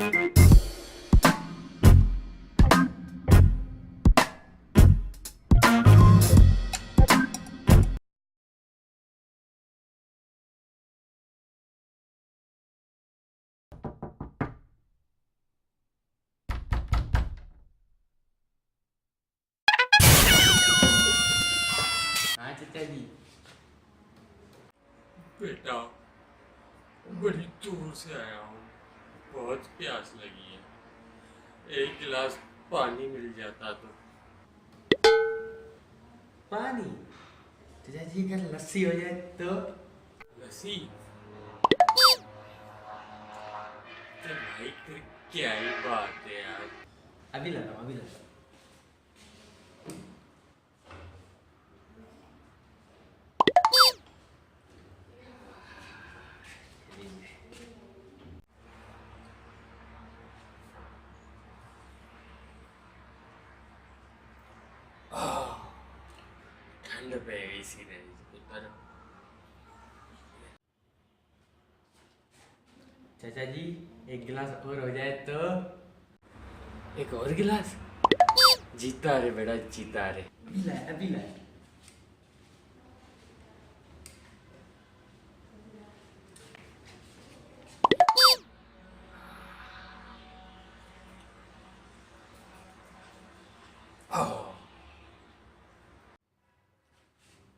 हाँ चाचा जी। बेटा, बड़ी दूर से आया हूँ, बहुत प्यास लगी है। एक गिलास पानी मिल जाता तो। पानी? चाचा जी अगर लस्सी हो जाए तो? लस्सी? तो भाई फिर क्या ही बात है यार। अभी लाता हूँ, अभी लाता हूँ। ठंड पे गई सीधे उतर। चाचा जी एक गिलास और हो जाए तो? एक और गिलास? जीता रे बेटा, जीता रे। अभी लाए, अभी लाए।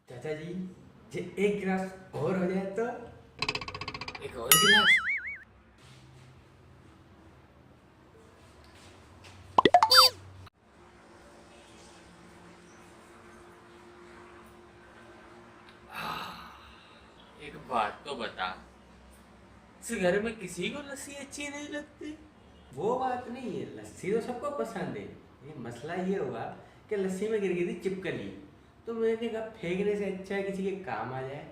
चाचा जी जे एक गिलास और हो जाए तो? एक और गिलास? एक बात तो बता, इस घर में किसी को लस्सी अच्छी नहीं लगती? वो बात नहीं है, लस्सी तो सबको पसंद है। ये मसला ये हुआ कि लस्सी में गिर गई थी चिपकली, तो मैंने कहा फेंकने से अच्छा है किसी के काम आ जाए।